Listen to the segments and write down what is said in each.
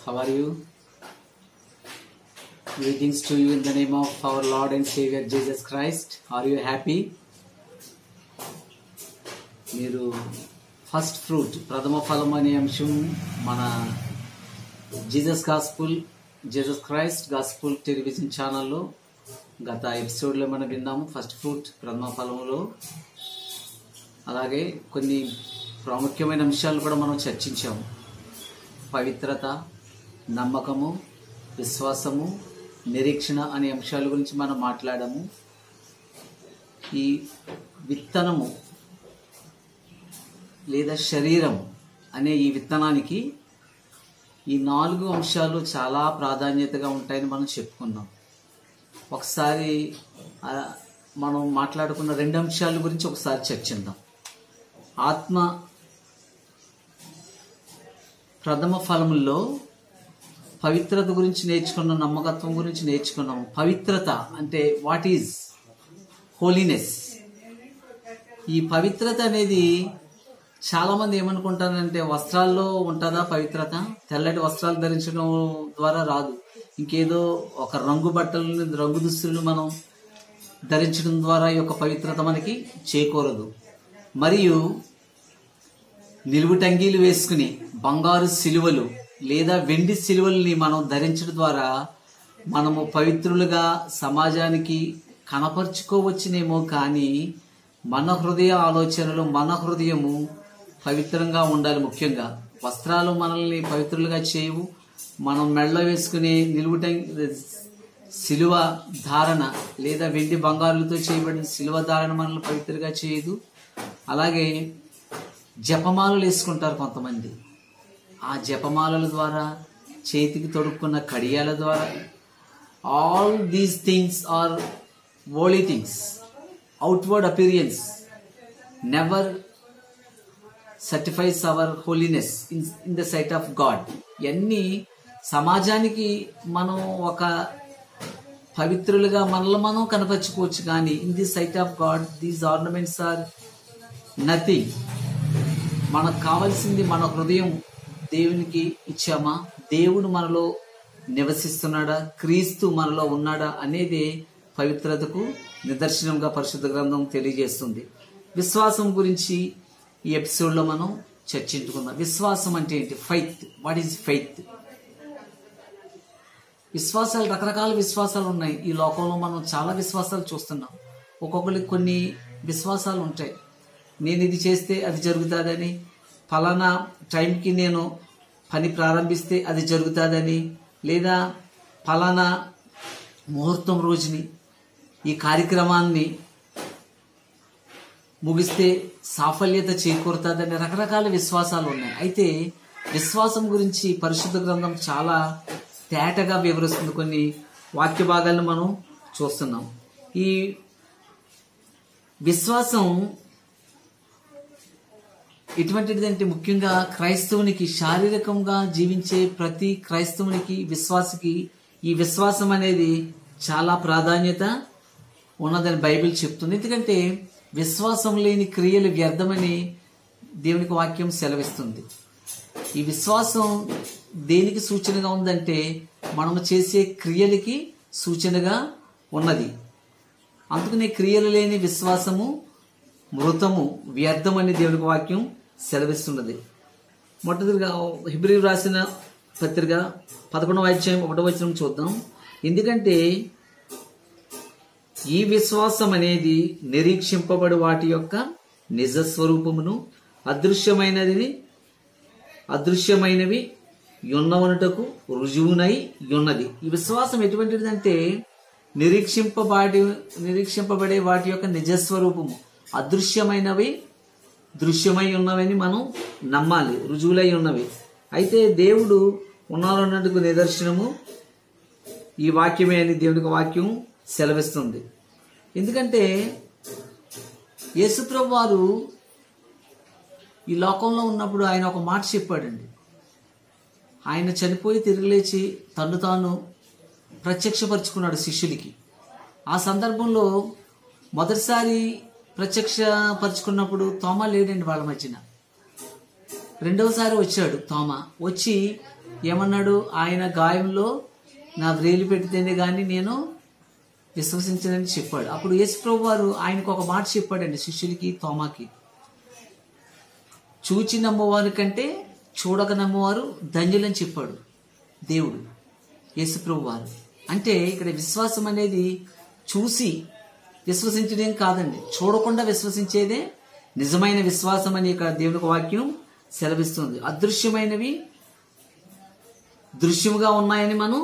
How are you? Greetings to you in the name of our Lord and Savior Jesus Christ. Are you happy? మీరు first fruit ప్రథమ ఫలం అనే అంశం మన Jesus Christ gospel television ఛానల్లో గత ఎపిసోడ్లో మనం విన్నాము. ఫస్ట్ ఫ్రూట్ ప్రథమ ఫలంలో అలాగే కొన్ని ప్రాముఖ్యమైన అంశాలు కూడా మనం చర్చించాము. పవిత్రత, నమ్మకము, విశ్వాసము, నిరీక్షణ అనే అంశాల గురించి మనం మాట్లాడాము. ఈ విత్తనము లేదా శరీరం అనే ఈ విత్తనానికి ఈ 4 అంశాలు చాలా ప్రాధాన్యతగా ఉంటాయని మనం చెప్పుకున్నాం. ఒకసారి మనం మాట్లాడుకున్న 2 అంశాల గురించి ఒకసారి చర్చిద్దాం. ఆత్మ ప్రథమ ఫలముల్లో పవిత్రత గురించి నేర్చుకున్నాం, నమ్మకత్వం గురించి నేర్చుకున్నాం. పవిత్రత అంటే వాట్ ఈజ్ హోలీనెస్. ఈ పవిత్రత అనేది చాలా మంది ఏమనుకుంటారంటే వస్త్రాల్లో ఉంటుందా పవిత్రత? తెల్లటి వస్త్రాలు ధరించడం ద్వారా రాదు. ఇంకేదో ఒక రంగు బట్టలను, రంగు దుస్తులను మనం ధరించడం ద్వారా ఈ యొక్క పవిత్రత మనకి చేకూరదు. మరియు నిలువుటంగీలు వేసుకుని బంగారు సిలువలు లేదా వెండి సిలువల్ని మనం ధరించడం ద్వారా మనము పవిత్రులుగా సమాజానికి కనపరుచుకోవచ్చునేమో, కానీ మన హృదయ ఆలోచనలు, మన హృదయము పవిత్రంగా ఉండాలి. ముఖ్యంగా వస్త్రాలు మనల్ని పవిత్రులుగా చేయవు. మనం మెడలో వేసుకునే సిలువ ధారణ లేదా వెండి బంగారులతో చేయబడిన సిలువ ధారణ మనల్ని పవిత్రంగా చేయదు. అలాగే జపమాలలు వేసుకుంటారు కొంతమంది. ఆ జపమాలల ద్వారా, చేతికి తొడుక్కున్న కడియాల ద్వారా, all these things are worldly things. Outward appearance never certifies our holiness in the sight of God. ఇవన్నీ సమాజానికి మనం ఒక పవిత్రులుగా మనల్ని మనం కనపరుచుకోవచ్చు, కానీ in the sight of God these ornaments are nothing. మనకు కావాల్సింది మన హృదయం దేవునికి ఇచ్చామా, దేవుడు మనలో నివసిస్తున్నాడా, క్రీస్తు మనలో ఉన్నాడా అనేది పవిత్రతకు నిదర్శనంగా పరిశుద్ధ గ్రంథం తెలియజేస్తుంది. విశ్వాసం గురించి ఈ ఎపిసోడ్లో మనం చర్చించుకుందాం. విశ్వాసం అంటే ఏంటి? ఫెయిత్. What is faith? విశ్వాసాలు, రకరకాల విశ్వాసాలు ఉన్నాయి ఈ లోకంలో. మనం చాలా విశ్వాసాలు చూస్తున్నాం. ఒక్కొక్కరికి కొన్ని విశ్వాసాలు ఉంటాయి. నేను ఇది చేస్తే అది జరుగుతుందని, ఫలానా టైంకి నేను పని ప్రారంభిస్తే అది జరుగుతుందని, లేదా ఫలానా ముహూర్తం రోజుని ఈ కార్యక్రమాన్ని ముగిస్తే సాఫల్యత చేకూరుతుందని రకరకాల విశ్వాసాలు ఉన్నాయి. అయితే విశ్వాసం గురించి పరిశుద్ధ గ్రంథం చాలా తేటగా వివరిస్తుంది. కొన్ని వాక్య భాగాలను మనం చూస్తున్నాం. ఈ విశ్వాసం ఎటువంటిదంటే ముఖ్యంగా క్రైస్తవునికి, శారీరకంగా జీవించే ప్రతి క్రైస్తవునికి, విశ్వాసికి ఈ విశ్వాసం అనేది చాలా ప్రాధాన్యత ఉన్నదని బైబిల్ చెప్తుంది. ఎందుకంటే విశ్వాసం లేని క్రియలు వ్యర్థమని దేవునికి వాక్యం సెలవిస్తుంది. ఈ విశ్వాసం దేనికి సూచనగా ఉందంటే మనము చేసే క్రియలకి సూచనగా ఉన్నది. అందుకనే క్రియలు లేని విశ్వాసము మృతము, వ్యర్థమని దేవునికి వాక్యం సెలవిస్తున్నది. మొట్టమొదటిగా హెబ్రీయులకు రాసిన పత్రిక 11వ అధ్యాయం 1వ వచనం చూద్దాం. ఎందుకంటే ఈ విశ్వాసం అనేది నిరీక్షింపబడు వాటి యొక్క నిజస్వరూపమును, అదృశ్యమైనవి యున్నవనుటకు రుజువునై ఉన్నది. ఈ విశ్వాసం ఎటువంటిదంటే నిరీక్షింపబడే వాటి యొక్క నిజస్వరూపము, అదృశ్యమైనవి దృశ్యమై ఉన్నవని మనం నమ్మాలి, రుజువులై ఉన్నవి. అయితే దేవుడు ఉన్నారన్నట్టుకు నిదర్శనము ఈ వాక్యమే అని దేవునికి వాక్యం సెలవిస్తుంది. ఎందుకంటే యేసుప్రభు వారు ఈ లోకంలో ఉన్నప్పుడు ఆయన ఒక మాట చెప్పాడండి. ఆయన చనిపోయి తిరిగి లేచి తను తాను ప్రత్యక్షపరుచుకున్నాడు శిష్యులకి. ఆ సందర్భంలో మొదటిసారి ప్రత్యక్షపరుచుకున్నప్పుడు తోమా లేడండి వాళ్ళ మధ్యన. రెండవసారి వచ్చాడు తోమా. వచ్చి ఏమన్నాడు? ఆయన గాయంలో నా వ్రేలు పెడితేనే గాని నేను విశ్వసించనని చెప్పాడు. అప్పుడు యేసుప్రభు వారు ఆయనకు ఒక మాట చెప్పాడండి శిష్యులకి, తోమాకి. చూచి నమ్మవారి కంటే చూడక నమ్మవారు ధన్యులని చెప్పాడు దేవుడు, యేసుప్రభు వారు. అంటే ఇక్కడ విశ్వాసం అనేది చూసి విశ్వసించడం కాదండి, చూడకుండా విశ్వసించేదే నిజమైన విశ్వాసం అని ఇక్కడ దేవునికి వాక్యం సెలవిస్తుంది. అదృశ్యమైనవి దృశ్యముగా ఉన్నాయని మనం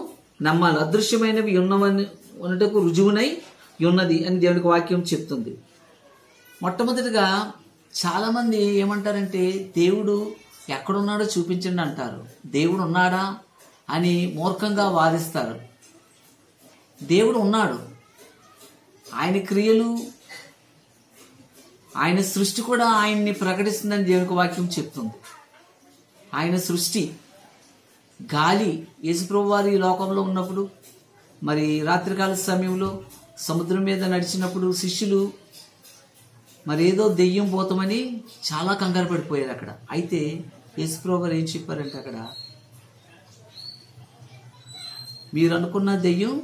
నమ్మాలి. అదృశ్యమైనవి ఉన్నటకు రుజువునై ఉన్నది అని దేవునికి వాక్యం చెప్తుంది. మొట్టమొదటిగా చాలా మంది ఏమంటారంటే దేవుడు ఎక్కడున్నాడో చూపించండి అంటారు. దేవుడు ఉన్నాడా అని మూర్ఖంగా వాదిస్తారు. దేవుడు ఉన్నాడు. ఆయన క్రియలు, ఆయన సృష్టి కూడా ఆయన్ని ప్రకటిస్తుందని దేవునికి వాక్యం చెప్తుంది. ఆయన సృష్టి, గాలి, యేసుప్రభు వారు ఈ లోకంలో ఉన్నప్పుడు, మరి రాత్రికాల సమయంలో సముద్రం మీద నడిచినప్పుడు శిష్యులు మరి ఏదో దెయ్యం పోతామని చాలా కంగారు పడిపోయారు అక్కడ. అయితే యేసుప్రభు వారు ఏం చెప్పారంటే, అక్కడ మీరు అనుకున్న దెయ్యం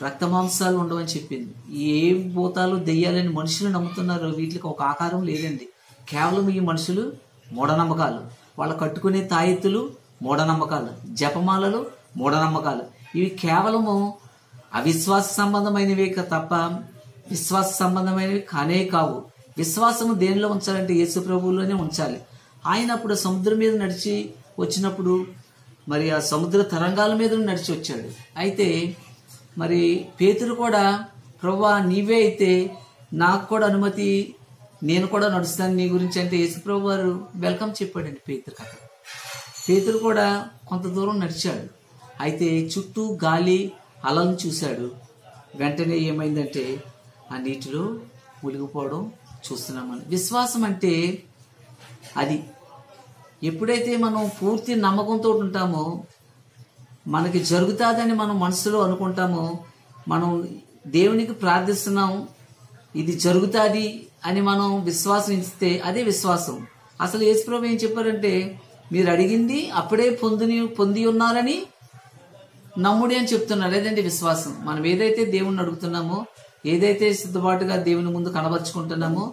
రక్తమాంసాలు ఉండవని చెప్పింది. ఏ భూతాలు దెయ్యాలని మనుషులు నమ్ముతున్నారు, వీటికి ఒక ఆకారం లేదండి. కేవలం ఈ మనుషులు మూఢనమ్మకాలు, వాళ్ళు కట్టుకునే తాయెత్తులు మూఢనమ్మకాలు, జపమాలలు మూఢనమ్మకాలు, ఇవి కేవలము అవిశ్వాస సంబంధమైనవే తప్ప విశ్వాస సంబంధమైనవి కానే కావు. విశ్వాసము దేనిలో ఉంచాలంటే యేసు ప్రభువులోనే ఉంచాలి. ఆయన అప్పుడు సముద్రం మీద నడిచి వచ్చినప్పుడు మరి ఆ సముద్ర తరంగాల మీద నడిచి వచ్చాడు. అయితే మరి పేతురు కూడా, ప్రభువా నీవే అయితే నాకు కూడా అనుమతి, నేను కూడా నడుస్తాను నీ గురించి అంటే యేసుప్రభు వారు వెల్కమ్ చెప్పాడండి పేతురుకి. అక్కడ పేతురు కూడా కొంత దూరం నడిచాడు. అయితే చుట్టూ గాలి అలలను చూశాడు. వెంటనే ఏమైందంటే ఆ నీటిలో మునిగిపోవడం చూస్తున్నామని. విశ్వాసం అంటే అది. ఎప్పుడైతే మనం పూర్తి నమ్మకంతో ఉంటామో, మనకి జరుగుతుందని మనం మనసులో అనుకుంటామో, మనం దేవునికి ప్రార్థిస్తున్నాం ఇది జరుగుతుంది అని మనం విశ్వాసం ఇస్తే అదే విశ్వాసం. అసలు యేసుప్రభు ఏం చెప్పారంటే, మీరు అడిగింది అప్పుడే పొంది ఉన్నారని నమ్ముడి అని చెప్తున్నారు. లేదండి విశ్వాసం. మనం ఏదైతే దేవుణ్ణి అడుగుతున్నామో, ఏదైతే సిద్ధపాటుగా దేవుని ముందు కనబరుచుకుంటున్నామో,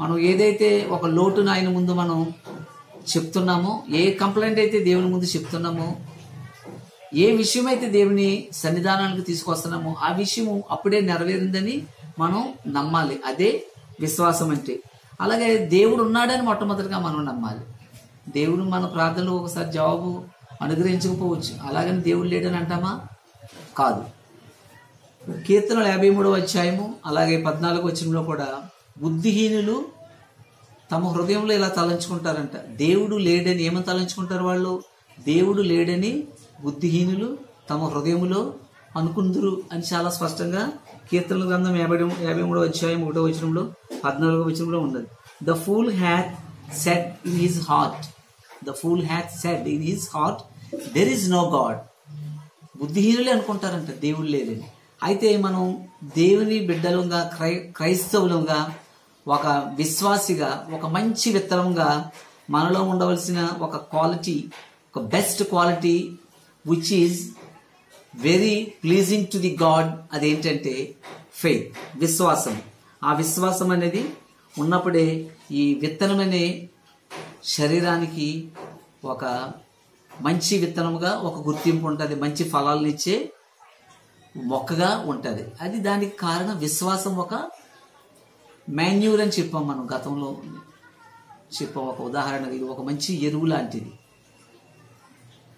మనం ఏదైతే ఒక లోటును ఆయన ముందు మనం చెప్తున్నామో, ఏ కంప్లైంట్ అయితే దేవుని ముందు చెప్తున్నామో, ఏ విషయం అయితే దేవుని సన్నిధానానికి తీసుకొస్తున్నామో ఆ విషయం అప్పుడే నెరవేరిందని మనం నమ్మాలి. అదే విశ్వాసం అంటే. అలాగే దేవుడు ఉన్నాడని మొట్టమొదటిగా మనం నమ్మాలి. దేవుడు మన ప్రార్థనలు ఒకసారి జవాబు అనుగ్రహించకపోవచ్చు, అలాగని దేవుడు లేడని అంటామా? కాదు. కీర్తనలు 53వ అధ్యాయము అలాగే 14వ వచనంలో కూడా బుద్ధిహీనులు తమ హృదయంలో ఇలా తలంచుకుంటారంట. దేవుడు లేడని ఏమని తలంచుకుంటారు వాళ్ళు? దేవుడు లేడని బుద్ధిహీనులు తమ హృదయములో అనుకుందురు అని చాలా స్పష్టంగా కీర్తనల గ్రంథం 53వ అధ్యాయం 1వ వచనంలో 14వ వచనంలో ఉన్నది. The fool hath said in his heart, the fool hath said in his heart there is no God. బుద్ధిహీనులే అనుకుంటారంట దేవుడు లేదని. అయితే మనం దేవుని బిడ్డలుగా, క్రైస్తవులుగా, ఒక విశ్వాసిగా, ఒక మంచి విత్తనంగా మనలో ఉండవలసిన ఒక క్వాలిటీ, ఒక best quality which is very pleasing to the God, అదేంటంటే ఫెయిత్, విశ్వాసం. ఆ విశ్వాసం అనేది ఉన్నప్పుడే ఈ విత్తనం అనే శరీరానికి ఒక మంచి విత్తనముగా ఒక గుర్తింపు ఉంటుంది, మంచి ఫలాలను ఇచ్చే మొక్కగా ఉంటుంది. అది దానికి కారణం విశ్వాసం. ఒక మాన్యూర్ అని చెప్పాం మనం, గతంలో చెప్పాం. ఒక ఉదాహరణగా ఇది ఒక మంచి ఎరువు లాంటిది.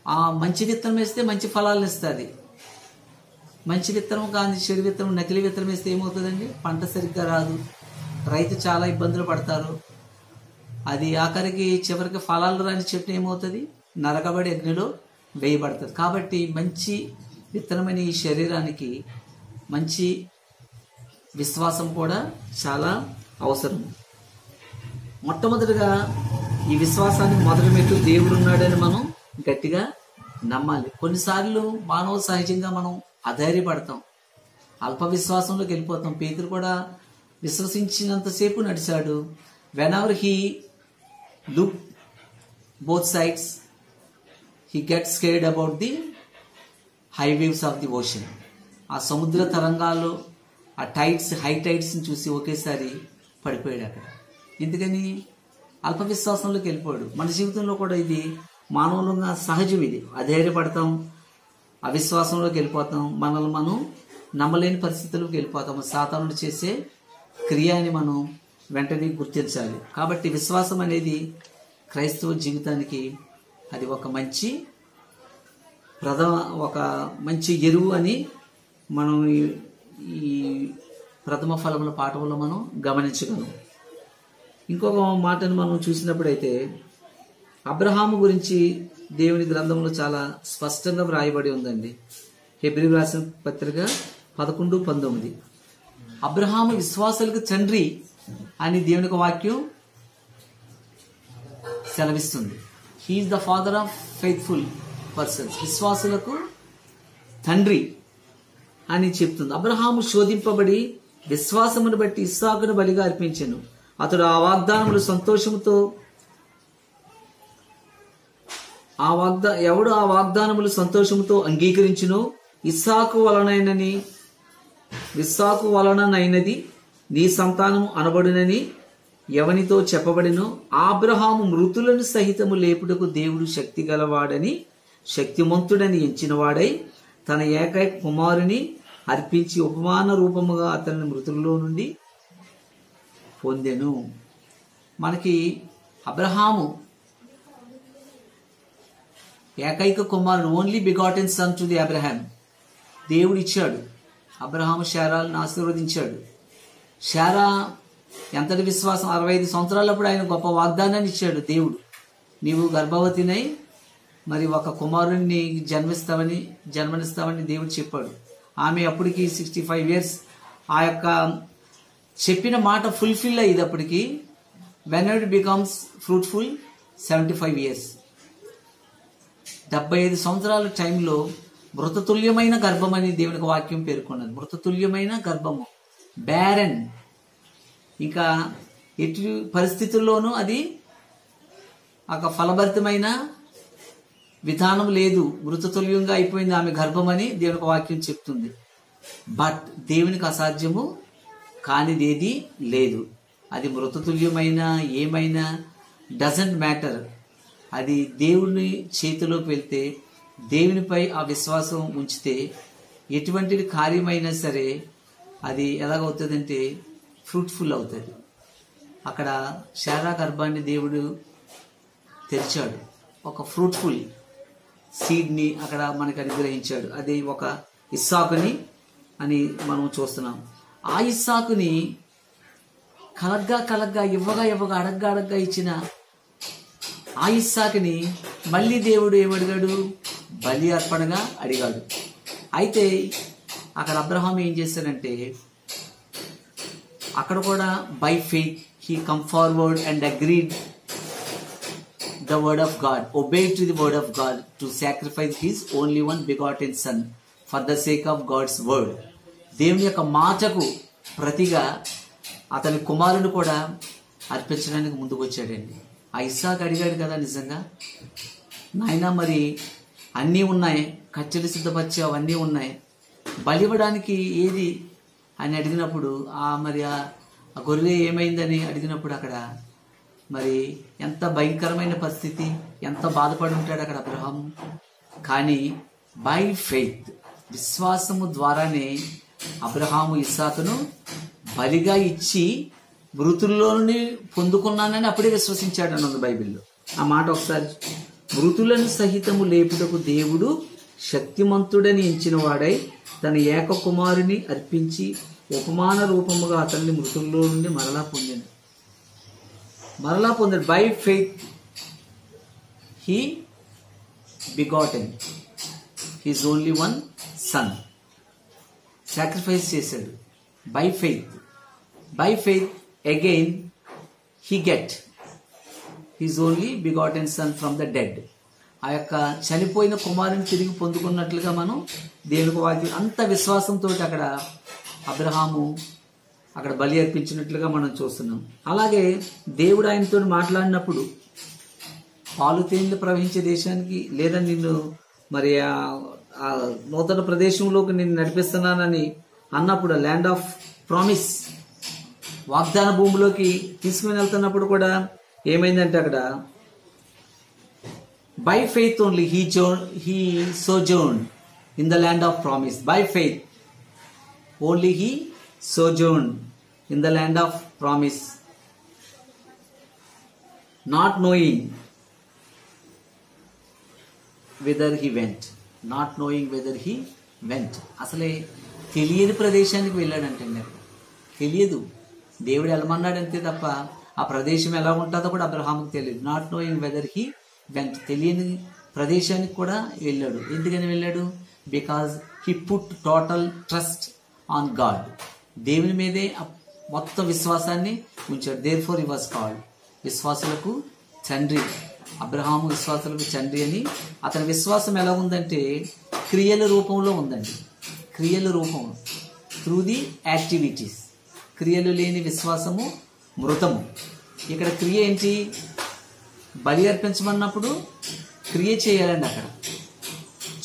ఆ మంచి విత్తనం వేస్తే మంచి ఫలాలను ఇస్తుంది. మంచి విత్తనం కానీ చెడు విత్తనం, నకిలీ విత్తనం వేస్తే ఏమవుతుందండి? పంట సరిగ్గా రాదు, రైతు చాలా ఇబ్బందులు పడతారు. అది ఆఖరికి చివరికి ఫలాలు రాని చెట్టు ఏమవుతుంది? నరకబడి అగ్నిలో వేయబడుతుంది. కాబట్టి మంచి విత్తనమైన ఈ శరీరానికి మంచి విశ్వాసం కూడా చాలా అవసరం. మొట్టమొదటిగా ఈ విశ్వాసానికి మొదటి మెట్టు దేవుడు ఉన్నాడని మనం గట్టిగా నమ్మాలి. కొన్నిసార్లు మానవ సహజంగా మనం అధైర్యపడతాం, అల్ప విశ్వాసంలోకి వెళ్ళిపోతాం. పేతురు కూడా విశ్వసించినంతసేపు నడిచాడు. When ever he look both sides he get scared about the high waves of the ocean. ఆ సముద్ర తరంగాలు, ఆ టైడ్స్, హై టైడ్స్ని చూసి ఒకేసారి పడిపోయాడు అక్కడ. ఎందుకని? అల్ప విశ్వాసంలోకి వెళ్ళిపోయాడు. మన జీవితంలో కూడా ఇది మానవులుగా సహజం. ఇది అధైర్యపడతాం, అవిశ్వాసంలోకి వెళ్ళిపోతాం, మనల్ని మనం నమ్మలేని పరిస్థితుల్లోకి వెళ్ళిపోతాము. సాతానుడు చేసే క్రియ అని మనం వెంటనే గుర్తించాలి. కాబట్టి విశ్వాసం అనేది క్రైస్తవ జీవితానికి అది ఒక మంచి ఎరువు అని మనం ఈ ప్రథమ ఫలముల పాఠంలో మనం గమనించగలం. ఇంకొక మాటను మనం చూసినప్పుడైతే అబ్రహాము గురించి దేవుని గ్రంథంలో చాలా స్పష్టంగా వ్రాయబడి ఉందండి. హెబ్రీ రాసిన పత్రిక 11:19 అబ్రహాము విశ్వాసులకు తండ్రి అని దేవుని వాక్యం సెలవిస్తుంది. He is the father of faithful persons. విశ్వాసులకు తండ్రి అని చెప్తుంది. అబ్రహాము శోధింపబడి విశ్వాసమును బట్టి ఇస్సాకును బలిగా అర్పించెను. అతడు ఆ వాగ్దానములు సంతోషముతో ఎవడు ఆ వాగ్దానములు సంతోషముతో అంగీకరించునో ఇస్సాకు వలననైనది నీ సంతానము అనబడునని ఎవనితో చెప్పబడినో అబ్రహాము మృతులను సహితము లేపుటకు దేవుడు శక్తి గలవాడని, శక్తిమంతుడని ఎంచినవాడై తన ఏకైక కుమారుని అర్పించి ఉపమాన రూపముగా అతని మృతుల్లో నుండి పొందెను. మనకి అబ్రహాము ఏకైక కుమారుని, only begotten sun to the Abraham దేవుడు ఇచ్చాడు. అబ్రహాము శారాలను ఆశీర్వదించాడు. శారా ఎంతటి విశ్వాసం, 65 సంవత్సరాలప్పుడు ఆయన గొప్ప వాగ్దానాన్ని ఇచ్చాడు. దేవుడు, నీవు గర్భవతినై మరి ఒక కుమారుణ్ణి జన్మనిస్తావని దేవుడు చెప్పాడు. ఆమె అప్పటికి 65 years. ఆ యొక్క చెప్పిన మాట ఫుల్ఫిల్ అయ్యేటప్పటికి when it becomes fruitful 75 years. 75 సంవత్సరాల టైంలో మృతతుల్యమైన గర్భం అని దేవునికి వాక్యం పేర్కొన్నది. మృతతుల్యమైన గర్భము, బ్యారన్. ఇంకా ఎటు పరిస్థితుల్లోనూ అది ఒక ఫలభరితమైన విధానం లేదు. మృతతుల్యంగా అయిపోయింది ఆమె గర్భం అని దేవునికి వాక్యం చెప్తుంది. బట్ దేవునికి అసాధ్యము కానిదేది లేదు. అది మృతతుల్యమైన ఏమైనా డజంట్ మ్యాటర్. అది దేవుని చేతిలోకి వెళ్తే, దేవునిపై ఆ విశ్వాసం ఉంచితే ఎటువంటి కార్యమైనా సరే అది ఎలాగవుతుందంటే ఫ్రూట్ఫుల్ అవుతుంది. అక్కడ శారా గర్భాన్ని దేవుడు తెరిచాడు. ఒక ఫ్రూట్ఫుల్ సీడ్ని అక్కడ మనకు అనుగ్రహించాడు. అది ఒక ఇస్సాకుని అని మనం చూస్తున్నాం. ఆ ఇస్సాకుని కలగ్గా ఇవ్వగా అడగ్గా ఇచ్చిన ఆ ఇస్సాకుని మళ్ళీ దేవుడు ఏమడిగాడు? బలి అర్పణగా అడిగాడు. అయితే అక్కడ అబ్రహాం ఏం చేశాడంటే, అక్కడ కూడా by faith he come forward and agreed the word of God, obeyed to the word of God to sacrifice his only one begotten son for the sake of God's word. దేవుని యొక్క మాటకు ప్రతిగా అతని కుమారుని కూడా అర్పించడానికి ముందుకు వచ్చాడండి. ఆ ఇస్సాకు అడిగాడు కదా, నిజంగా నాయనా మరి అన్నీ ఉన్నాయి, కట్టెలు సిద్ధపరిచావు, అన్నీ ఉన్నాయి, బలి ఇవ్వడానికి ఏది అని అడిగినప్పుడు మరి ఆ గొర్రె ఏమైందని అడిగినప్పుడు అక్కడ మరి ఎంత భయంకరమైన పరిస్థితి, ఎంత బాధపడి ఉంటాడు అక్కడ అబ్రహాము. కానీ బై ఫెయిత్, విశ్వాసము ద్వారానే అబ్రహాము ఇస్సాకును బలిగా ఇచ్చి మృతుల్లోని పొందుకున్నానని అప్పుడే విశ్వసించాడు అన్నది బైబిల్లో. ఆ మాట ఒకసారి, మృతులను సహితము లేపుటకు దేవుడు శక్తిమంతుడని ఎంచిన వాడై తన ఏక కుమారుని అర్పించి ఉపమాన రూపముగా అతన్ని మృతుల్లో నుండి మరలా పొందాడు. By faith he begotten his only one son. Sacrifice చేశాడు. By faith again he get his only begotten son from the dead. ఆ యొక్క చనిపోయిన కుమారుని తిరిగి పొందుకున్నట్లుగా మనం దేవునికి వాక్యం, అంత విశ్వాసంతో అక్కడ అబ్రహాము అక్కడ బలి అర్పించినట్లుగా మనం చూస్తున్నాం. అలాగే దేవుడు ఆయనతో మాట్లాడినప్పుడు పాలు తేనెలు ప్రవహించే దేశానికి, లేదా నిన్ను మరి ఆ నూతన ప్రదేశంలోకి నేను నడిపిస్తున్నానని అన్నప్పుడు, ల్యాండ్ ఆఫ్ ప్రామిస్, వాగ్దాన భూమిలోకి తీసుకుని వెళ్తున్నప్పుడు కూడా ఏమైందంటే అక్కడ by faith only he sojourned in the land of promise. By faith only he sojourned in the land of promise, not knowing whether he went. Not knowing whether he went. అసలే తెలియని ప్రదేశానికి వెళ్ళాడంటే, తెలియదు, దేవుడు వెళ్ళమన్నాడంతే తప్ప ఆ ప్రదేశం ఎలా ఉంటుందో కూడా అబ్రహాముకు తెలియదు. Not knowing whether he went, తెలియని ప్రదేశానికి కూడా వెళ్ళాడు. ఎందుకని వెళ్ళాడు? Because he put total trust on God, దేవుని మీదే మొత్తం విశ్వాసాన్ని ఉంచాడు. Therefore he was called, విశ్వాసులకు తండ్రి, అబ్రహాము విశ్వాసులకు తండ్రి అని. అతని విశ్వాసం ఎలా ఉందంటే క్రియల రూపంలో ఉందండి, క్రియల రూపం, త్రూ ది యాక్టివిటీస్. క్రియలు లేని విశ్వాసము మృతము. ఇక్కడ క్రియ ఏంటి? బలి అర్పించమన్నప్పుడు క్రియ చేయాలండి. అక్కడ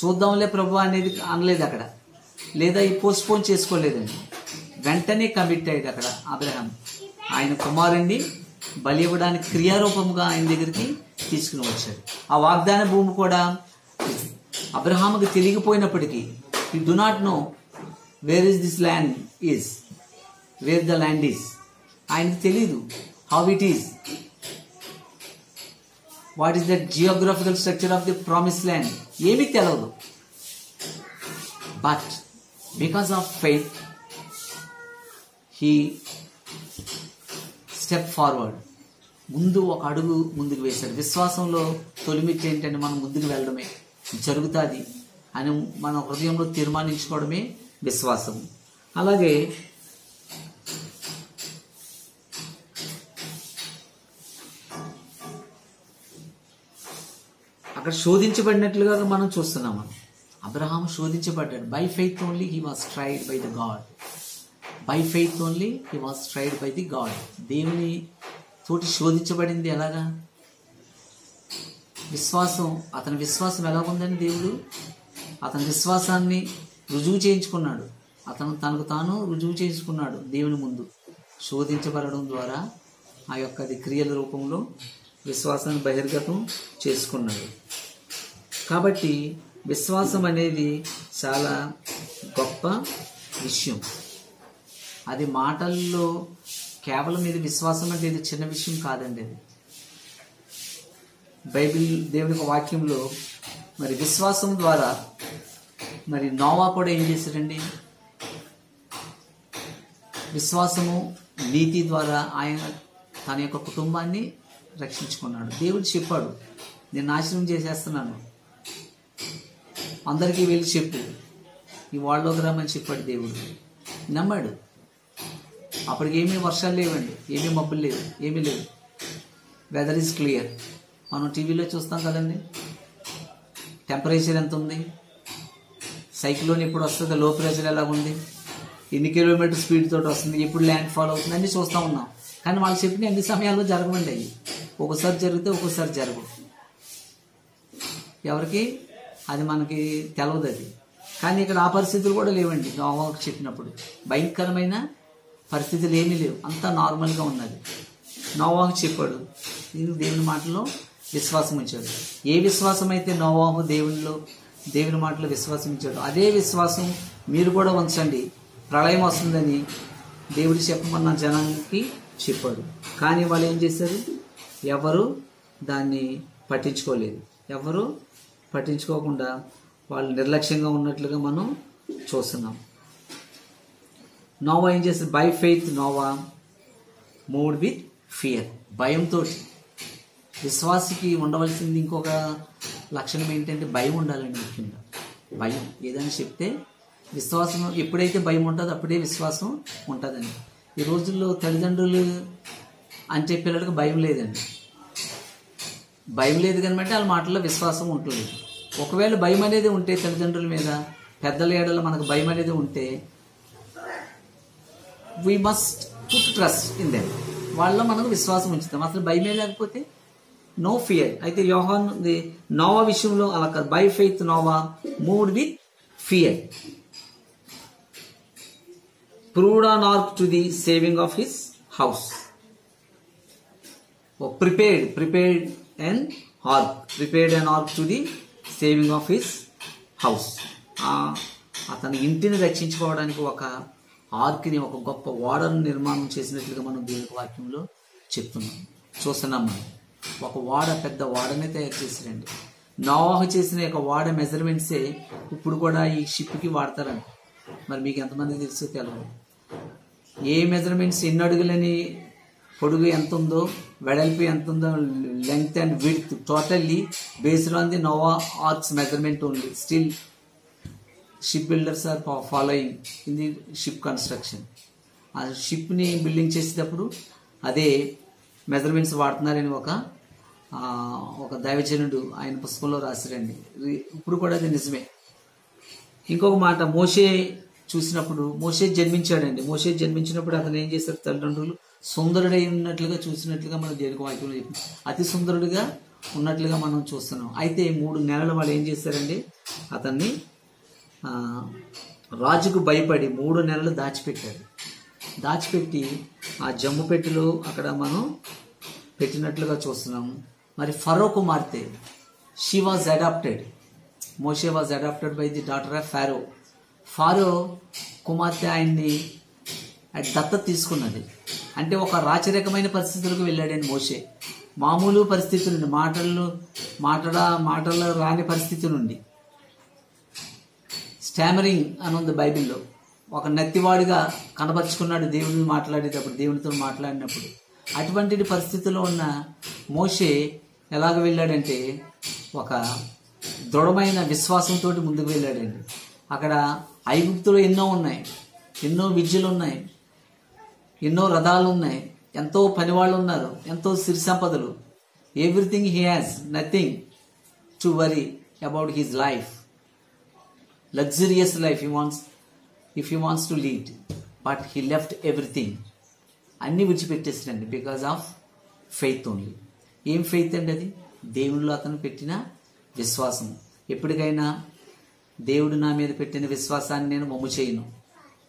చూద్దాంలే ప్రభు అనేది అనలేదు అక్కడ, లేదా ఈ పోస్ట్పోన్ చేసుకోలేదండి, వెంటనే కమిట్ అయ్యాడు అక్కడ అబ్రహాం. ఆయన కుమారుణ్ణి బలి ఇవ్వడానికి క్రియారూపంగా ఆయన దగ్గరికి తీసుకుని వచ్చాడు. ఆ వాగ్దాన భూమి కూడా అబ్రహాముకి తెలియకపోయినప్పటికీ, you do not know where is this land is, where the land is, ఆయనకు తెలీదు. How it is, what is the geographical structure of the promise land, ఏమీ తెలియదు. But because of faith he step forward, ముందు ఒక అడుగు ముందుకు వేశాడు. విశ్వాసంలో తొలిమిట్లు ఏంటంటే మనం ముందుకు వెళ్ళడమే, జరుగుతుంది అని మన హృదయంలో తీర్మానించుకోవడమే విశ్వాసం. అలాగే అక్కడ శోధించబడినట్లుగా మనం చూస్తున్నాం. అబ్రహాం శోధించబడ్డాడు. By faith only he was tried by the God. By faith only he was tried by the God. దేవుని తోటి శోధించబడింది ఎలాగా? విశ్వాసం. అతని విశ్వాసం ఎలా ఉందని దేవుడు అతని విశ్వాసాన్ని రుజువు చేయించుకున్నాడు. అతను తనకు తాను రుజువు చేసుకున్నాడు దేవుని ముందు. శోధించబడడం ద్వారా ఆ యొక్క క్రియల రూపంలో విశ్వాసాన్ని బహిర్గతం చేసుకున్నాడు. కాబట్టి విశ్వాసం అనేది చాలా గొప్ప విషయం. అది మాటల్లో కేవలం ఇది విశ్వాసం అంటే ఇది చిన్న విషయం కాదండి. అది బైబిల్ దేవుని యొక్క వాక్యంలో మరి విశ్వాసం ద్వారా మరి నోవా కూడా ఏం చేశాడండి? విశ్వాసము నీతి ద్వారా ఆయన తన యొక్క కుటుంబాన్ని రక్షించుకున్నాడు. దేవుడు చెప్పాడు, నేను నాశనం చేసేస్తున్నాను, అందరికీ వెళ్ళి చెప్పు, ఈ వాళ్ళలోకి రమ్మని చెప్పాడు. దేవుడు నమ్మాడు. అప్పటికి ఏమీ వర్షాలు లేవండి, ఏమీ మబ్బులు లేవు, ఏమీ లేవు. Weather is clear. మనం టీవీలో చూస్తాం కదండి, టెంపరేచర్ ఎంత ఉంది, సైక్లోన్ ఎప్పుడు వస్తుంది, లో ప్రెషర్ ఎలా ఉంది, ఎన్ని కిలోమీటర్ స్పీడ్ తోటి వస్తుంది, ఎప్పుడు ల్యాండ్ ఫాల్ అవుతుంది, అన్నీ చూస్తూ ఉన్నాం. కానీ వాళ్ళు చెప్పిన అన్ని సమయాల్లో జరగవండి. అవి ఒకసారి జరిగితే ఒక్కోసారి జరగవు. ఎవరికి అది మనకి తెలవదు అది. కానీ ఇక్కడ ఆ పరిస్థితులు కూడా లేవండి. నోవాకు చెప్పినప్పుడు భయంకరమైన పరిస్థితులు ఏమీ లేవు, అంతా నార్మల్గా ఉన్నది. నోవాకు చెప్పాడు, దేవుని మాటలో విశ్వాసం ఉంచాడు. ఏ విశ్వాసం అయితే నోవాహు దేవుని మాటలో విశ్వాసం ఉంచాడు, అదే విశ్వాసం మీరు కూడా ఉంచండి, ప్రళయం వస్తుందని దేవుడు చెప్పమన్న జనానికి చెప్పాడు. కానీ వాళ్ళు ఏం చేశారు? ఎవరు దాన్ని పట్టించుకోలేదు. ఎవరు పట్టించుకోకుండా వాళ్ళు నిర్లక్ష్యంగా ఉన్నట్లుగా మనం చూస్తున్నాం. నోవా ఏం చేస్తారు? By faith Noah moved with fear. భయంతో. విశ్వాసికి ఉండవలసింది ఇంకొక లక్షణం ఏంటంటే భయం ఉండాలండి. ముఖ్యంగా భయం. ఏదైనా చెప్తే విశ్వాసం, ఎప్పుడైతే భయం ఉంటుందో అప్పుడే విశ్వాసం ఉంటుందండి. ఈ రోజుల్లో తల్లిదండ్రులు అంటే పిల్లలకు భయం లేదండి. భయం లేదు కనుక వాళ్ళ మాటల్లో విశ్వాసం ఉంటుంది. ఒకవేళ భయం అనేది ఉంటే తల్లిదండ్రుల మీద, పెద్దల ఏడల మనకు భయం అనేది ఉంటే we must put trust in them. వాళ్ళలో మనకు విశ్వాసం ఉంచుతాం. అసలు భయమే లేకపోతే నో ఫియర్. అయితే యోహాన్ నోవా విషయంలో అలా కాదు. By faith Noah moved with fear, proved on ark to the saving of his house. prepared an ark to the saving of his house. అతని ఇంటిని రక్షించుకోవడానికి ఒక ఆర్క్ని, ఒక గొప్ప ఓడను నిర్మాణం చేసినట్లుగా మనం దేవుని వాక్యంలో చూస్తున్నాం. మనం ఒక ఓడ, పెద్ద ఓడనే తయారు చేశారండి. నోవాహు చేసిన ఒక ఓడ మెజర్మెంట్సే ఇప్పుడు కూడా ఈ షిప్కి వాడతారండి. మరి మీకు ఎంతమంది తెలుసో తెలియదు. ఏ మెజర్మెంట్స్, ఎన్ని అడుగులని, పొడుగు ఎంత ఉందో, వెడల్పు ఎంత ఉందో, length and width totally based on the Noah ark's measurement only. Still ship builders are following in the ship construction. ఆ షిప్ని బిల్డింగ్ చేసేటప్పుడు అదే మెజర్మెంట్స్ వాడుతున్నారని ఒక దైవజనుడు ఆయన పుస్తకంలో రాశారండి. ఇప్పుడు కూడా అది నిజమే. ఇంకొక మాట, మోషే చూసినప్పుడు, మోషే జన్మించాడండి. మోషే జన్మించినప్పుడు అతను ఏం చేశారు, తల్లిదండ్రులు సుందరుడై ఉన్నట్లుగా చూసినట్లుగా మనం దేవుని వాక్యంలో చెప్పి అతి సుందరుడిగా ఉన్నట్లుగా మనం చూస్తున్నాం. అయితే 3 నెలలు వాళ్ళు ఏం చేశారండి, అతన్ని రాజుకు భయపడి 3 నెలలు దాచిపెట్టారు. దాచిపెట్టి ఆ జమ్ము పెట్టెలో అక్కడ మనం పెట్టినట్లుగా చూస్తున్నాం. మరి ఫరో కుమార్తె, she was adopted, Moshe was adopted by the daughter of Pharaoh. Pharaoh కుమార్తె ఆయన్ని దత్తత తీసుకున్నది. అంటే ఒక రాచరికమైన పరిస్థితులకు వెళ్ళాడని మోషే. మామూలు పరిస్థితి నుండి, మాటలు రాని పరిస్థితి నుండి, స్టామరింగ్ అని ఉంది బైబిల్లో, ఒక నత్తివాడిగా కనబరుచుకున్నాడు దేవుడిని మాట్లాడేటప్పుడు, దేవునితో మాట్లాడినప్పుడు. అటువంటి పరిస్థితిలో ఉన్న మోషే ఎలాగ వెళ్ళాడంటే ఒక దృఢమైన విశ్వాసంతో ముందుకు వెళ్ళాడండి. అక్కడ ఐగుప్తులో ఎన్నో ఉన్నాయి, ఎన్నో విద్యలు ఉన్నాయి, ఎన్నో రథాలు ఉన్నాయి, ఎంతో పనివాళ్ళు ఉన్నారు, ఎంతో సిరి సంపదలు. Everything he has, nothing to worry about his life. Luxurious life if he wants to lead, but he left everything. అన్ని విడిచిపెట్టేసాడండి బికాజ్ ఆఫ్ ఫెయిత్ ఓన్లీ. ఏం ఫెయిత్ అండి అది? దేవుడిలో అతను పెట్టిన విశ్వాసం. ఎప్పటికైనా దేవుడు నా మీద పెట్టిన విశ్వాసాన్ని నేను వమ్ము చేయను.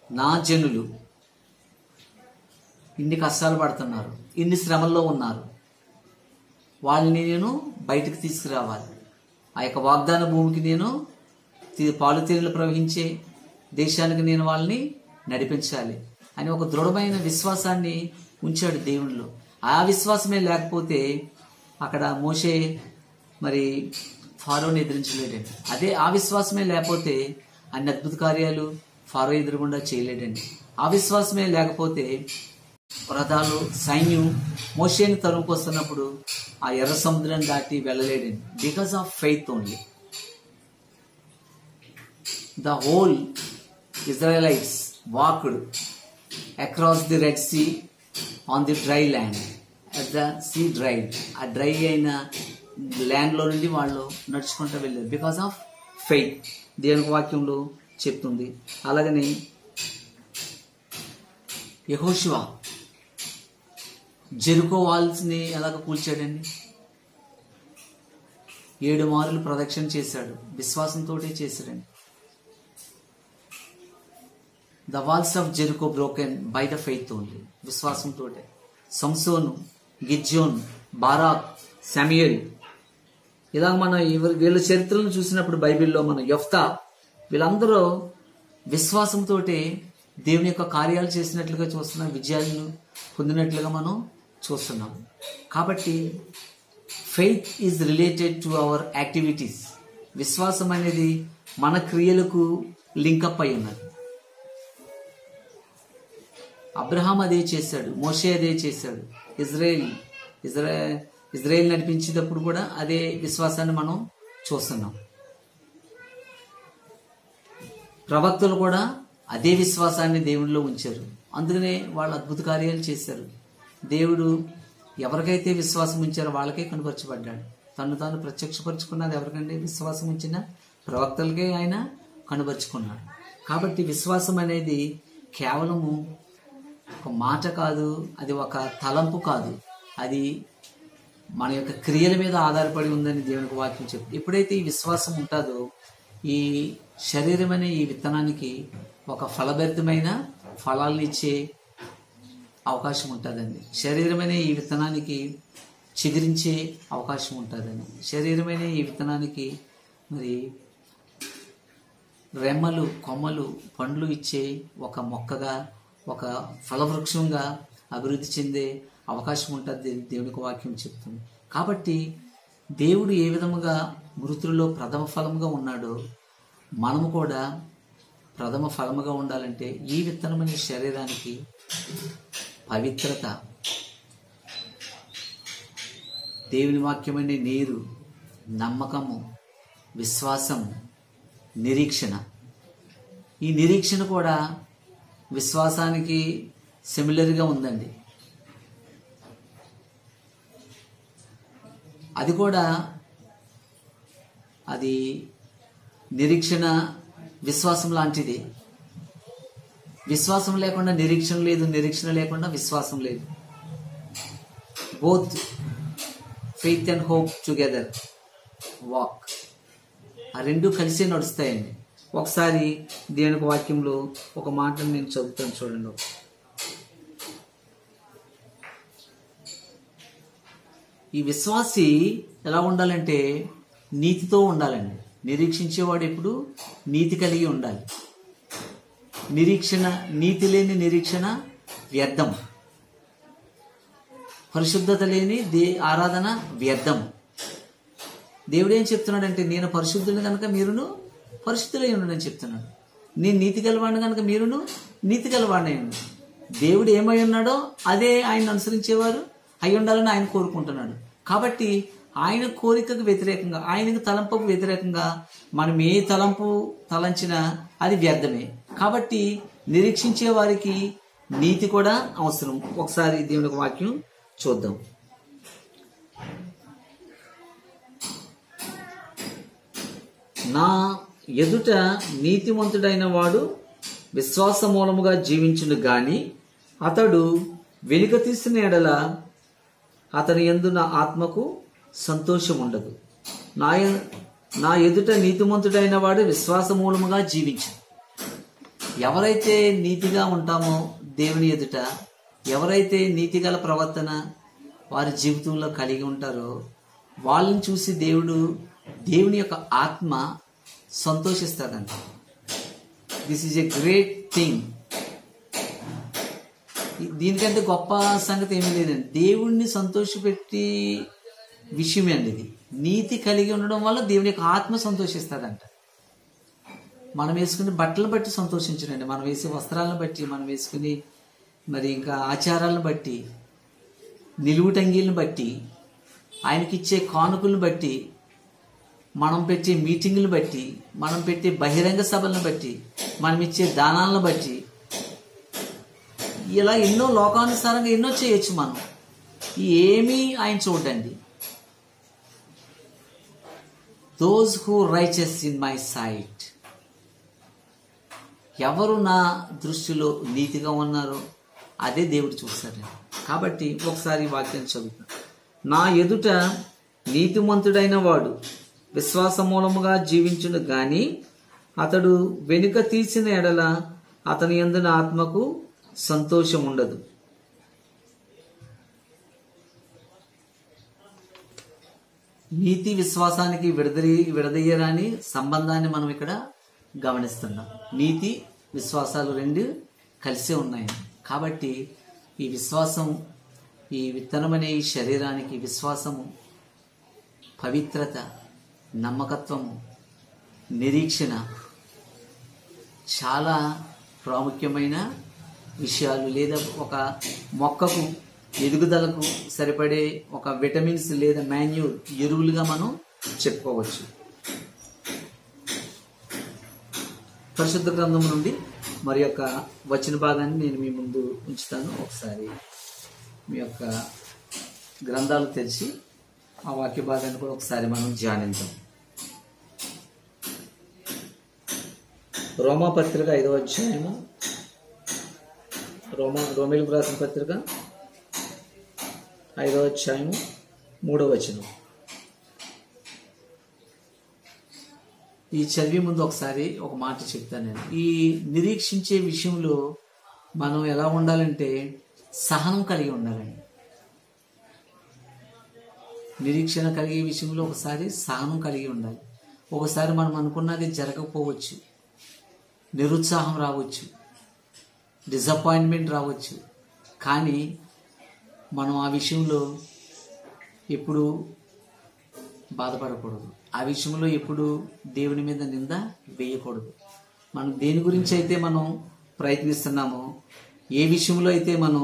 నా జనులు ఇన్ని కష్టాలు పడుతున్నారు, ఇన్ని శ్రమల్లో ఉన్నారు, వాళ్ళని నేను బయటకు తీసుకురావాలి. ఆ యొక్క వాగ్దాన భూమికి నేను, పాలు తేనెలు ప్రవహించే దేశానికి నేను వాళ్ళని నడిపించాలి అని ఒక దృఢమైన విశ్వాసాన్ని ఉంచాడు దేవునిలో. ఆ విశ్వాసమే లేకపోతే అక్కడ మోషే మరి ఫారోని ఎదిరించలేడండి. అదే ఆ విశ్వాసమే లేకపోతే అన్ని అద్భుత కార్యాలు ఫారో ఎదురుగుండా చేయలేడండి. ఆ విశ్వాసమే లేకపోతే రథాలు, సైన్యం మోషేని తరుముకొస్తున్నప్పుడు ఆ ఎర్ర సముద్రం దాటి వెళ్ళలేడండి. Because of faith only. The whole Israelites walked across the Red Sea on the dry land as the sea dried. ఆ డ్రై అయిన ల్యాండ్లో నుండి వాళ్ళు నడుచుకుంటూ వెళ్ళారు బికాస్ ఆఫ్ ఫెయిత్. దేవుని వాక్యంలో చెప్తుంది. అలాగని యెహోషువ జెరికో వాల్స్ని ఎలాగ కూల్చాడండి? 7 మార్లు ప్రదక్షిణ చేశాడు. విశ్వాసంతో చేశాడండి. The walls of Jericho broken by the faith only. విశ్వాసంతో. సంసోను, గిద్యోన్, బారాక్, శామ్యూయల్, ఇలా మనం వీళ్ళ చరిత్రలను చూసినప్పుడు బైబిల్లో మనం యెఫ్తా, వీళ్ళందరూ విశ్వాసంతో దేవుని యొక్క కార్యాలు చేసినట్లుగా చూస్తున్నాం, విజయాలను పొందినట్లుగా మనం చూస్తున్నాం. కాబట్టి faith is related to our activities. విశ్వాసం అనేది మన క్రియలకు లింకప్ అయి ఉన్నది. అబ్రహాం అదే చేశాడు, మోషే అదే చేశాడు, ఇజ్రాయెల్ నడిపించేటప్పుడు కూడా అదే విశ్వాసాన్ని మనం చూస్తున్నాం. ప్రవక్తలు కూడా అదే విశ్వాసాన్ని దేవుడిలో ఉంచారు. అందుకనే వాళ్ళు అద్భుత కార్యాలు చేశారు. దేవుడు ఎవరికైతే విశ్వాసం ఉంచారో వాళ్ళకే కనుపరచబడ్డాడు. తను తాను ప్రత్యక్షపరుచుకున్నది ఎవరికంటే విశ్వాసం ఉంచిన ప్రవక్తలకే ఆయన కనుపరుచుకున్నాడు. కాబట్టి విశ్వాసం అనేది కేవలము ఒక మాట కాదు, అది ఒక తలంపు కాదు, అది మన యొక్క క్రియల మీద ఆధారపడి ఉందని దేవునికి వాక్యం చెప్తుంది. ఎప్పుడైతే ఈ విశ్వాసం ఉంటుందో ఈ శరీరం అనే ఈ విత్తనానికి ఒక ఫలభరితమైన ఫలాలను ఇచ్చే అవకాశం ఉంటుందండి. శరీరమైన ఈ విత్తనానికి చిగురించే అవకాశం ఉంటుందండి. శరీరమైన ఈ విత్తనానికి మరి రెమ్మలు, కొమ్మలు, పండ్లు ఇచ్చే ఒక మొక్కగా, ఒక ఫలవృక్షంగా అభివృద్ధి చెందే అవకాశం ఉంటుంది దేవునికి వాక్యం చెప్తుంది. కాబట్టి దేవుడు ఏ విధముగా మృతుల్లో ప్రథమ ఫలముగా ఉన్నాడో మనము కూడా ప్రథమ ఫలముగా ఉండాలంటే ఈ విత్తనమైన శరీరానికి పవిత్రత, దేవుని వాక్యమైన నీరు, నమ్మకము, విశ్వాసం, నిరీక్షణ. ఈ నిరీక్షణ కూడా విశ్వాసానికి సిమిలర్గా ఉందండి. అది కూడా అది నిరీక్షణ విశ్వాసం లాంటిది. విశ్వాసం లేకుండా నిరీక్షణ లేదు, నిరీక్షణ లేకుండా విశ్వాసం లేదు. Both faith and hope together walk. ఆ రెండు కలిసే నడుస్తాయండి. ఒకసారి దేవునికి వాక్యంలో ఒక మాటను నేను చదువుతాను, చూడండి. ఈ విశ్వాసి ఎలా ఉండాలంటే నీతితో ఉండాలండి. నిరీక్షించేవాడు ఎప్పుడు నీతి కలిగి ఉండాలి. నిరీక్షణ, నీతి లేని నిరీక్షణ వ్యర్థం. పరిశుద్ధత లేని ఆరాధన వ్యర్థం. దేవుడు ఏం చెప్తున్నాడంటే నేను పరిశుద్ధుని కనుక మీరును పరిశుద్ధులై ఉండని చెప్తున్నాడు. నేను నీతి గలవాడిని కనుక మీరును నీతి గలవాడిని ఉండు. దేవుడు ఏమై ఉన్నాడో అదే ఆయన అనుసరించేవారు అయి ఉండాలని ఆయన కోరుకుంటున్నాడు. కాబట్టి ఆయన కోరికకు వ్యతిరేకంగా, ఆయనకు తలంపుకు వ్యతిరేకంగా మనం ఏ తలంపు తలంచినా అది వ్యర్థమే. కాబట్టి నిరీక్షించే వారికి నీతి కూడా అవసరం. ఒకసారి దేవునికి వాక్యం చూద్దాం. నా ఎదుట నీతిమంతుడైన వాడు విశ్వాస మూలముగా జీవించును గాని అతడు వెనుక తీసిన ఎడల అతని యందు నా ఆత్మకు సంతోషం ఉండదు. నా ఎదుట నీతిమంతుడైన వాడు విశ్వాస మూలముగా జీవించు. ఎవరైతే నీతిగా ఉంటామో దేవుని ఎదుట, ఎవరైతే నీతిగల ప్రవర్తన వారి జీవితంలో కలిగి ఉంటారో వాళ్ళని చూసి దేవుని యొక్క ఆత్మ సంతోషిస్తుందంట. This is a great thing. దీనికంటే గొప్ప సంగతి ఏమీ లేదండి. దేవుణ్ణి సంతోషపెట్టి విషయమే అండి ఇది. నీతి కలిగి ఉండడం వల్ల దేవుని యొక్క ఆత్మ సంతోషిస్తుందంట. మనం వేసుకునే బట్టలను బట్టి సంతోషించడండి, మనం వేసే వస్త్రాలను బట్టి, మనం వేసుకుని మరి ఇంకా ఆచారాలను బట్టి, నిలువుటంగీలను బట్టి, ఆయనకిచ్చే కానుకలను బట్టి, మనం పెట్టే మీటింగులు బట్టి, మనం పెట్టే బహిరంగ సభలను బట్టి, మనం ఇచ్చే దానాలను బట్టి, ఇలా ఎన్నో లోకానుసారంగా ఎన్నో చేయొచ్చు. మనం ఏమీ ఆయన చూడండి. Those who riches in my sight, ఎవరు నా దృష్టిలో నీతిగా ఉన్నారో అదే దేవుడు చూస్తాడు. కాబట్టి ఒకసారి వాక్యం చదువుతాను. నా ఎదుట నీతిమంతుడైన వాడు విశ్వాస మూలముగా జీవించును గాని అతడు వెనుక తీసిన ఎడల అతని యందు నా ఆత్మకు సంతోషం ఉండదు. నీతి విశ్వాసానికి విడదీయరాని సంబంధాన్ని మనం ఇక్కడ గమనిస్తున్నాం. నీతి విశ్వాసాలు రెండు కలిసే ఉన్నాయి. కాబట్టి ఈ విశ్వాసం, ఈ విత్తనమనే ఈ శరీరానికి విశ్వాసము, పవిత్రత, నమ్మకత్వము, నిరీక్షణ చాలా ప్రాముఖ్యమైన విషయాలు. లేదా ఒక మొక్కకు ఎదుగుదలకు సరిపడే ఒక విటమిన్స్ లేదా మాన్యూర్, ఎరువులుగా మనం చెప్పుకోవచ్చు. పరిశుద్ధ గ్రంథం నుండి మరి యొక్క వచన భాగాన్ని నేను మీ ముందు ఉంచుతాను. ఒకసారి మీ యొక్క గ్రంథాలు తెరిచి ఆ వాక్య భాగాన్ని కూడా ఒకసారి మనం ధ్యానిద్దాం. రోమా పత్రిక 5వ అధ్యాయము, రోమేలుకు రాసిన పత్రిక 5వ అధ్యాయము 3వ వచనం. ఈ చదివే ముందు ఒకసారి ఒక మాట చెప్తాను నేను. ఈ నిరీక్షించే విషయంలో మనం ఎలా ఉండాలంటే సహనం కలిగి ఉండాలండి. నిరీక్షణ కలిగే విషయంలో ఒకసారి సహనం కలిగి ఉండాలి. ఒకసారి మనం అనుకున్నది జరగకపోవచ్చు, నిరుత్సాహం రావచ్చు, డిసప్పాయింట్మెంట్ రావచ్చు. కానీ మనం ఆ విషయంలో ఎప్పుడు బాధపడకూడదు. ఆ విషయంలో ఎప్పుడు దేవుని మీద నింద వేయకూడదు. మనం దేని గురించి అయితే మనం ప్రయత్నిస్తున్నామో, ఏ విషయంలో అయితే మనం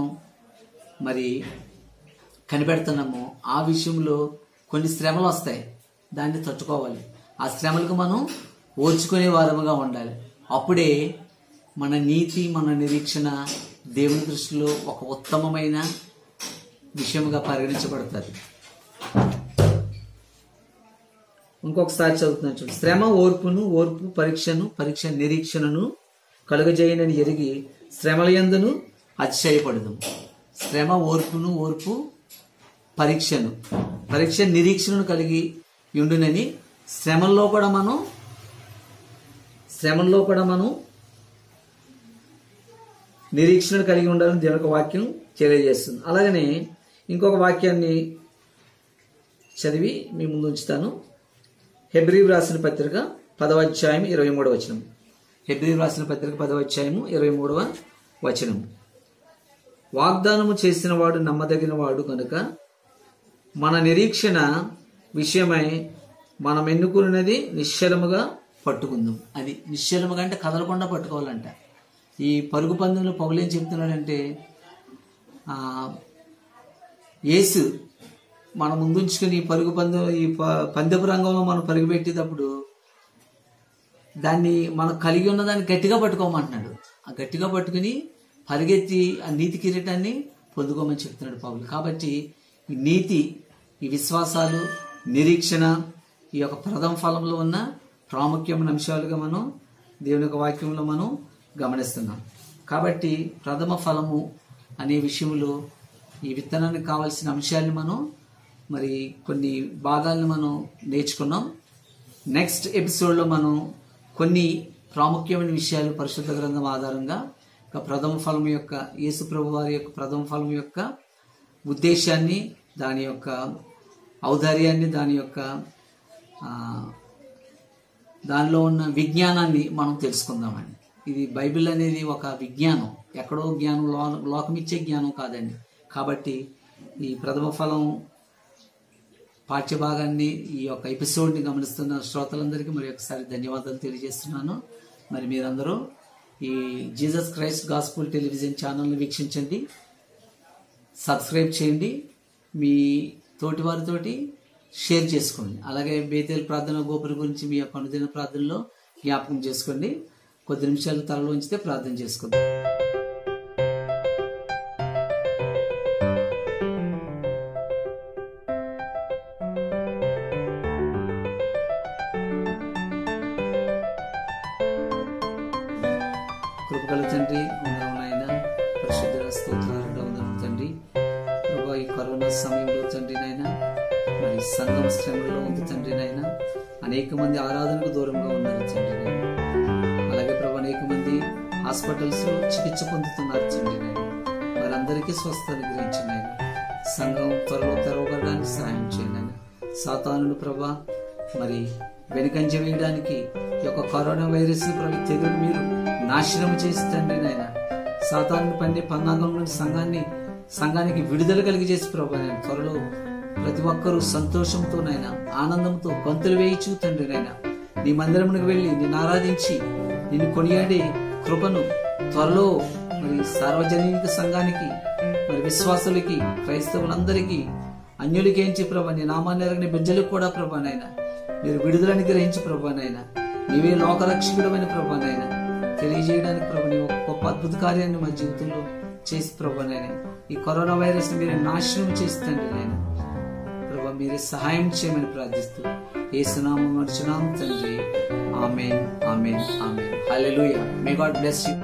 మరి కనిపెడుతున్నామో ఆ విషయంలో కొన్ని శ్రమలు వస్తాయి, దాన్ని తట్టుకోవాలి. ఆ శ్రమలకు మనం ఓర్చుకునే వారముగా ఉండాలి. అప్పుడే మన నీతి, మన నిరీక్షణ దేవుని దృష్టిలో ఒక ఉత్తమమైన విషయముగా పరిగణించబడుతుంది. ఇంకొకసారి చదువుతున్నాను చూడండి. శ్రమ ఓర్పును, ఓర్పు పరీక్షను, పరీక్ష నిరీక్షణను కలుగజేయనని ఎరిగి శ్రమల యందును అతిశయపడదు. శ్రమ ఓర్పును, ఓర్పు పరీక్షను, పరీక్ష నిరీక్షణను కలిగి ఉండునని శ్రమల్లో కూడా మనం నిరీక్షణను కలిగి ఉండాలని దేవుని యొక్క వాక్యం తెలియజేస్తుంది. అలాగనే ఇంకొక వాక్యాన్ని చదివి మీ ముందు ఉంచుతాను. హెబ్రీయులకు రాసిన పత్రిక 10వ అధ్యాయం 23వ వచనం. హెబ్రీయులకు రాసిన పత్రిక 10వ అధ్యాయం 23వ వచనం. వాగ్దానము చేసిన వాడు నమ్మదగిన వాడు కనుక మన నిరీక్షణ విషయమై మనం ఎన్నుకున్నది నిశ్చలముగా పట్టుకుందాం. అది నిశ్చలముగా అంటే కదలకుండా పట్టుకోవాలంట. ఈ పరుగు పందెంలో పౌలు ఏం చెప్తున్నాడంటే, యేసు మన ముందుంచుకుని పరుగు పందెం, ఈ పందెపు రంగంలో మనం పరుగుపెట్టేటప్పుడు దాన్ని మనం కలిగి ఉన్న దాన్ని గట్టిగా పట్టుకోమంటున్నాడు. ఆ గట్టిగా పట్టుకుని పరిగెత్తి ఆ నీతి కిరీటాన్ని పొందుకోమని చెప్తున్నాడు పౌలు. కాబట్టి ఈ నీతి, ఈ విశ్వాసాలు, నిరీక్షణ, ఈ యొక్క ప్రథమ ఫలంలో ఉన్న ప్రాముఖ్యమైన అంశాలుగా మనం దేవుని యొక్క వాక్యంలో మనం గమనిస్తున్నాం. కాబట్టి ప్రథమ ఫలము అనే విషయంలో ఈ విత్తనానికి కావాల్సిన అంశాలను మనం మరి కొన్ని భాగాలను మనం నేర్చుకున్నాం. నెక్స్ట్ ఎపిసోడ్లో మనం కొన్ని ప్రాముఖ్యమైన విషయాలు పరిశుద్ధ గ్రంథం ఆధారంగా ప్రథమ ఫలం యొక్క, యేసు ప్రభు వారి యొక్క ప్రథమ ఫలం యొక్క ఉద్దేశాన్ని, దాని యొక్క ఔదార్యాన్ని, దాని యొక్క దానిలో ఉన్న విజ్ఞానాన్ని మనం తెలుసుకుందామండి. ఇది బైబిల్ అనేది ఒక విజ్ఞానం, ఎక్కడో జ్ఞానం, లోకమిచ్చే జ్ఞానం కాదండి. కాబట్టి ఈ ప్రథమ ఫలం పాఠ్యభాగాన్ని, ఈ యొక్క ఎపిసోడ్ని గమనిస్తున్న శ్రోతలందరికీ మరి ఒకసారి ధన్యవాదాలు తెలియజేస్తున్నాను. మరి మీరందరూ ఈ జీసస్ క్రైస్ట్ గాస్పుల్ టెలివిజన్ ఛానల్ని వీక్షించండి, సబ్స్క్రైబ్ చేయండి, మీ తోటి వారితోటి షేర్ చేసుకోండి. అలాగే బేతేల్ ప్రార్థన గోపురం గురించి మీ యొక్క అనుదిన ప్రార్థనలో జ్ఞాపకం చేసుకోండి. కొద్ది నిమిషాలు తలలో ఉంచితే ప్రార్థన చేసుకోండి. కృపగల తండ్రి, నాయన పరిశుద్ధ స్తోత్రాలు వందనాలు తండ్రి. ప్రభా, ఈ కరోనా సమయంలో తండ్రి నాయన మరి సంఘం శ్రమలో ఉంది తండ్రి నాయన. అనేక మంది ఆరాధనకు దూరంగా ఉన్నారు తండ్రి నాయన. అలాగే ప్రభా, అనేక మంది హాస్పిటల్స్ లో చికిత్స పొందుతున్నారు తండ్రి నాయన. వారందరికీ స్వస్థత అనుగ్రహించండి నాయన. సంఘం త్వరలో తెరవబడడానికి సహాయం చేయండి నాయన. సాతానుడు ప్రభా మరి వెనుకంజ వేయడానికి ఈ యొక్క కరోనా వైరస్ తెగులు మీరు నాశనం చేసి తండ్రి నాయన. సాతాను పన్నే పన్నాగం నుండి సంఘానికి విడుదల కలిగి చేసి ప్రభా నేను త్వరలో ప్రతి ఒక్కరూ సంతోషంతోనైనా, ఆనందంతో గంతులు వేయించు తండ్రి నాయన. నీ మందిరమునకు వెళ్ళి నిన్ను ఆరాధించి నిన్ను కొనియాడే కృపను త్వరలో మరి సార్వజనిక సంఘానికి, మరి విశ్వాసులకి, క్రైస్తవులందరికీ, అన్యులకి ఏంచి ప్రభా నీ నామాన్ని ఎరగని బిడ్డలకు కూడా ప్రభా నాయన మీరు విడుదలని గ్రహించి ప్రభా నాయన. నీవే లోకరక్షకుడమైన ప్రభా నాయన తెలియజేయడానికి ప్రభా నీ ఒక గొప్ప అద్భుత కార్యాన్ని మా జీవితంలో చేసి ప్రభా నాయన ఈ కరోనా వైరస్ ని మీరు నాశనం చేస్తండి నాయన. ప్రభా మీరే సహాయం చేయమని ప్రార్థిస్తూ యేసు నామమున అర్చున్నాం తండ్రి. ఆమేన్, ఆమేన్, ఆమేన్. హల్లెలూయా. May God bless you.